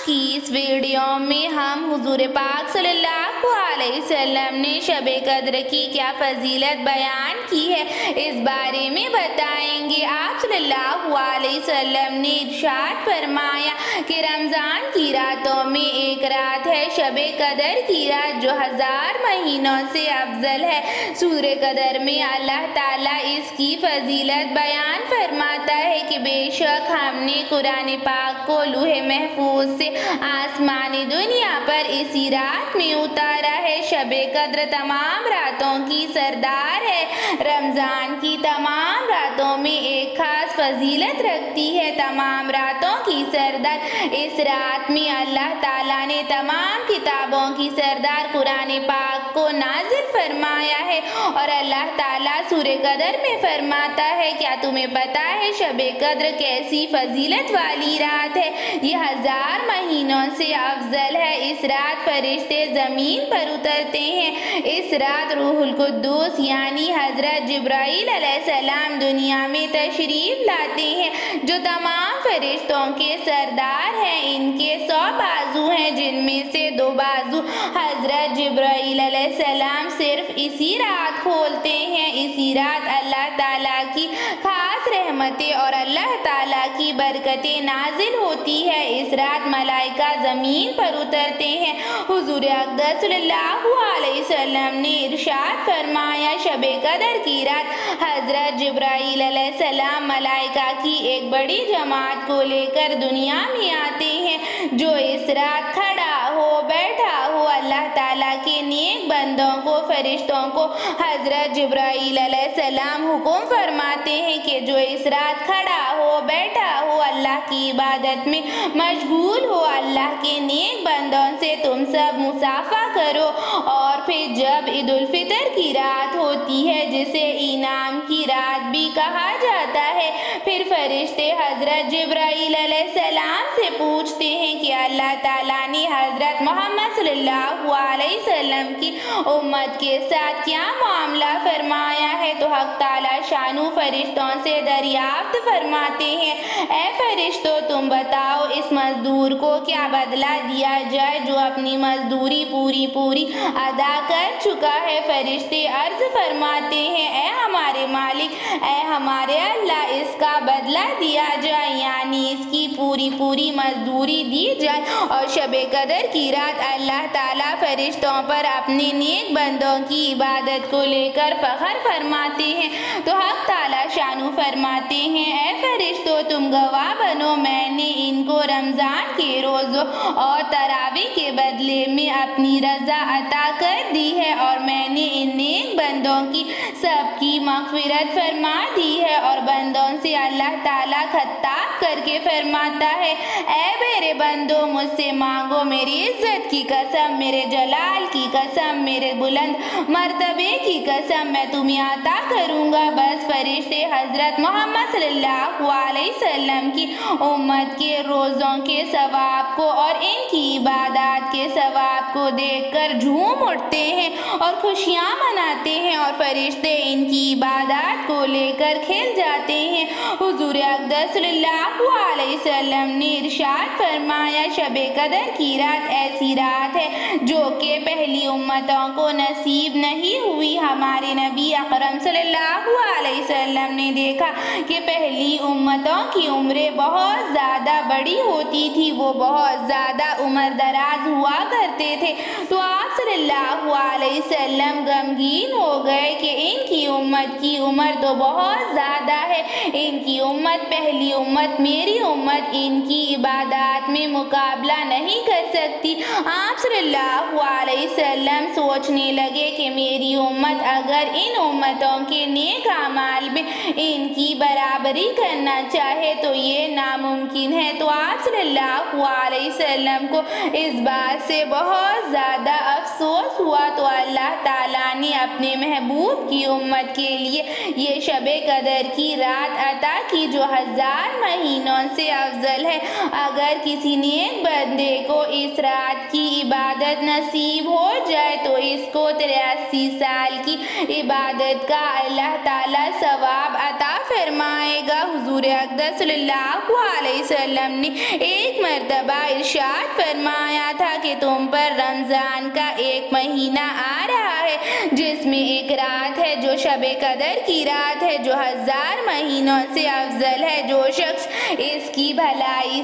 آج کی اس ویڈیو میں ہم حضور پاک صلی اللہ علیہ وسلم نے شب قدر کی کیا فضیلت بیان کی ہے، اس بارے میں بتائیں گے۔ آپ صلی اللہ علیہ وسلم نے ارشاد فرمایا کہ رمضان کی راتوں میں ایک رات ہے شب قدر کی رات، جو 1000 مہینوں سے افضل ہے۔ سورہ قدر میں اللہ تعالیٰ اس کی فضیلت بیان فرماتا ہے کہ بے شک ہم نے قرآن پاک کو لوح محفوظ سے آسمانی دنیا پر اسی رات میں اتارا ہے۔ شب قدر تمام راتوں کی سردار ہے۔ رمضان کی تمام راتوں میں ایک خاص فضیلت رکھتی ہے۔ تمام راتوں کی سردار اس رات میں اللہ تعالیٰ نے تمام کتابوں کی سردار قرآن پاک کو نازل فرمایا ہے، اور اللہ تعالیٰ سورہ قدر میں فرماتا ہے، کیا تمہیں پتا ہے شب قدر کیسی فضیلت والی رات ہے؟ یہ 1000 مہینوں سے افضل ہے۔ اس رات فرشتے زمین پر اترتے ہیں۔ اس رات روح القدس یعنی حضرت جبرائیل علیہ السلام دنیا میں تشریف لاتے ہیں، جو تمام فرشتوں کے سردار ہیں۔ ان کے 100 بازو ہیں، جن میں سے 2 بازو حضرت جبرائیل علیہ السلام صرف اسی رات کھولتے ہیں۔ اسی رات اللہ تعالیٰ کی خاص رحمتیں اور اللہ تعالیٰ کی برکتیں نازل ہوتی ہے۔ اس رات ملائکہ زمین پر اترتے ہیں۔ حضور اقدس صلی اللہ علیہ وسلم نے ارشاد فرمایا، شب قدر کی رات حضرت جبرائیل علیہ السلام ملائکہ کی ایک بڑی جماعت کو لے کر دنیا میں آتے ہیں، جو اس رات کھڑا ہو بیٹھا ہو۔ اللہ تعالیٰ کے نیک بندوں کو، فرشتوں کو حضرت جبرائیل علیہ السلام حکم فرماتے ہیں کہ جو اس رات کھڑا ہو بیٹھا ہو، اللہ کی عبادت میں مشغول ہو، اللہ کے نیک بندوں سے تم سب مصافحہ کرو۔ اور پھر جب عید الفطر کی رات ہوتی ہے، جسے انعام کی رات بھی کہا جاتا ہے، پھر فرشتے حضرت جبرائیل علیہ السلام سے پوچھتے ہیں کہ اللہ تعالیٰ نے حضرت محمد صلی اللہ علیہ وسلم کی امت کے ساتھ کیا معاملہ فرمایا ہے؟ تو حق تعالیٰ شانو فرشتوں سے دریافت فرماتے ہیں، اے فرشتوں، تم بتاؤ اس مزدور کو کیا بدلہ دیا جائے جو اپنی مزدوری پوری ادا کر چکا ہے؟ فرشتے عرض فرماتے ہیں، اے ہمارے مالک، اے ہمارے اللہ، اس کا بدلہ دیا جائے، یعنی اس کی پوری مزدوری دی جائے۔ اور شب قدر کی رات اللہ تعالیٰ فرشتوں پر اپنے نیک بندوں کی عبادت کو لے کر فخر فرماتے ہیں۔ تو حق تعالیٰ شانو فرماتے ہیں، اے فرشتوں، تم گواہ بنو، میں نے ان کو رمضان کے روزوں اور تراویح کے بدلے میں اپنی رضا عطا کر دی ہے، اور میں نے ان نیک بندوں کی سب کی مغفرت فرما دی ہے۔ اور بندوں سے اللہ تعالیٰ خطاب کر کے فرماتا ہے، اے میرے بندو، مجھ سے مانگو، میری عزت کی قسم، میرے جلال کی قسم، میرے بلند مرتبے کی قسم، میں تمہیں عطا کروں گا۔ بس فرشتے حضرت محمد صلی اللہ علیہ وسلم کی امت کے روزوں کے ثواب کو اور ان کی عبادات کے ثواب کو دیکھ کر جھوم اٹھتے ہیں اور خوشیاں مناتے ہیں، اور فرشتے ان کی عبادات کو لے کر کھل جاتے ہیں۔ حضور اقدس صلی اللہ علیہ وسلم نے ارشاد فرمایا، شب قدر کی رات ایسی رات ہے جو کہ پہلی امتوں کو نصیب نہیں ہوئی۔ ہمارے نبی اکرم صلی اللہ علیہ وسلم نے دیکھا کہ پہلی امتوں کی عمریں بہت زیادہ بڑی ہوتی تھی، وہ بہت زیادہ عمر دراز ہوا کرتے تھے، تو آپ صلی اللہ علیہ وسلم غمگین ہو گئے کہ ان کی امت کی عمر تو بہت زیادہ ہے، ان کی امت، پہلی امت میری امت، ان کی عبادات میں مقابلہ نہیں کر سکتی۔ آپ صلی اللہ علیہ وسلم سوچنے لگے کہ میری امت اگر ان امتوں کے نیک اعمال میں ان کی برابری کرنا چاہے تو یہ ناممکن ہے۔ تو آپ صلی اللہ علیہ وسلم کو اس بات سے بہت زیادہ افسوس ہوا، تو اللہ تعالیٰ نے اپنے محبوب کی امت کے لیے یہ شب قدر کی رات عطا کی، جو 1000 مہینے مہینوں سے افضل ہے۔ اگر کسی نیک بندے کو اس رات کی عبادت نصیب ہو جائے تو اس کو 83 سال کی عبادت کا اللہ تعالیٰ ثواب عطا فرمائے گا۔ حضور اقدس صلی اللہ علیہ وسلم نے ایک مرتبہ ارشاد فرمایا تھا کہ تم پر رمضان کا ایک مہینہ آ رہا ہے جس میں ایک رات ہے جو شب قدر کی رات ہے، جو 1000 مہینوں سے افضل ہے۔ جو شخص اس کی بھلائی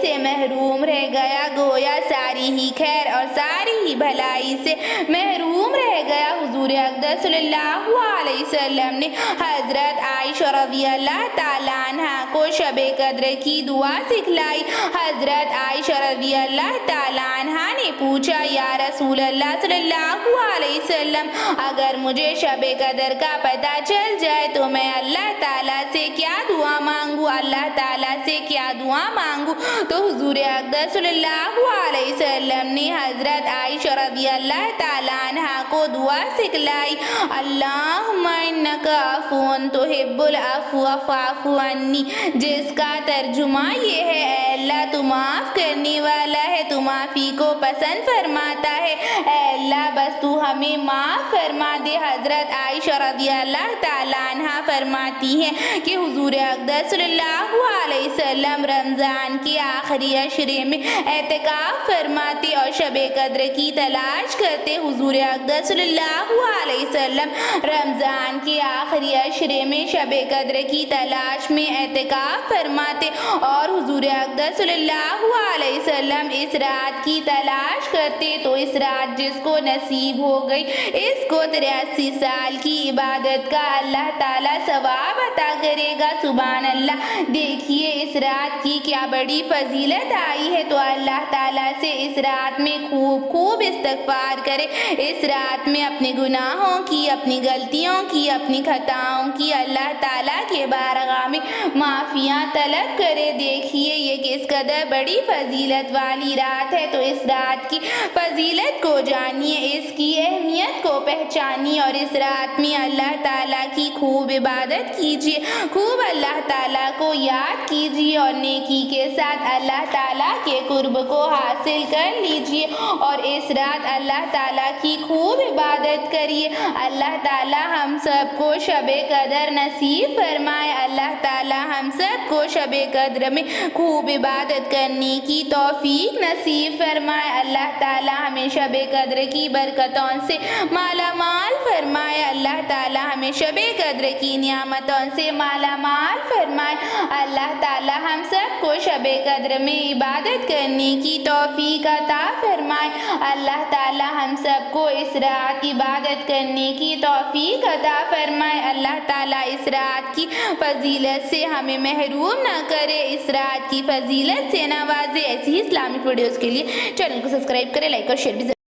سے محروم رہ گیا گویا ساری ہی خیر اور ساری ہی بھلائی سے محروم رہ گیا۔ حضور اقدس صلی اللہ علیہ وسلم نے حضرت عائشہ رضی اللہ تعالیٰ عنہ کو شب قدر کی دعا سکھلائی۔ حضرت عائشہ رضی اللہ تعالیٰ عنہ نے پوچھا، یا رسول اللہ صلی اللہ علیہ وسلم، اگر مجھے شب قدر کا پتہ چل جائے تو میں اللہ تعالیٰ سے کیا دعا مانگوں؟ اللہ تعالیٰ سے کیا دعا مانگوں؟ تو حضور اقدس صلی اللہ علیہ وسلم نے حضرت عائشہ رضی اللہ تعالیٰ عنہ کو دعا سکھلائی، اللہم انکا عفو تحب العفو فاعف عنی، جس کا ترجمہ یہ ہے، اے اللہ تو معاف کرنے والا ہے، تو معافی کو پسند فرماتا ہے، اے اللہ بس تو ہمیں معاف فرما دے۔ حضرت عائشہ رضی اللہ تعالیٰ عنہ فرماتی ہیں کہ حضور اقدس صلی اللہ علیہ وسلم رمضان کے آخری عشرے میں اعتکاف فرماتے اور شب قدر کی تلاش کرتے۔ حضور اقدس صلی اللہ علیہ وسلم رمضان کے آخری عشرے میں شب قدر کی تلاش میں اعتکاف فرماتے اور حضور اقدس صلی اللہ علیہ وسلم اس رات کی تلاش کرتے تو اس رات جس کو نصیب ہو گئی اس کو 83 سال کی عبادت کا اللہ تعالیٰ ثواب عطا کرے گا۔ سبحان اللہ، دیکھیے اس رات کی کیا بڑی فضیلت آئی ہے، تو اللہ تعالیٰ سے اس رات میں خوب استغفار کرے، اس رات میں اپنے گناہوں کی، اپنی غلطیوں کی، اپنی خطاؤں کی اللہ تعالیٰ کے بارگاہ میں معافیاں طلب کرے۔ دیکھیے یہ کس قدر بڑی فضیلت والی رات ہے، تو اس رات کی فضیلت کو جانیے، اس کی اہمیت کو پہچانیے اور اس رات میں اللہ تعالیٰ کی خوب عبادت کیجیے، خوب اللہ تعالیٰ کو یاد کیجیے اور نیکی کے ساتھ اللہ تعالیٰ کے قرب کو حاصل کر لیجیے اور اس رات اللہ تعالیٰ کی خوب عبادت کریے۔ اللہ تعالیٰ ہم سب کو شب قدر نصیب فرمائے، اللہ تعالیٰ ہم سب کو شب قدر میں خوب عبادت کرنے کی توفیق نصیب فرمائے، اللہ تعالیٰ ہمیں شب قدر کی برکتوں سے مالا مال فرمائے، اللہ تعالیٰ ہمیں شب قدر کی نعمتوں سے مالا مال فرمائے، اللہ تعالیٰ ہم سب کو شب قدر میں عبادت کرنے کی توفیق عطا فرمائے، اللہ تعالیٰ ہم سب کو اس رات عبادت کرنے کی توفیق عطا فرمائے، اللہ تعالیٰ اس رات کی فضیلت سے ہمیں محروم نہ کرے، اس رات کی فضیلت سے نوازے۔ ایسی ہی اسلامک ویڈیوز کے لیے چینل کو سبسکرائب کریں، لائک اور شیئر بھی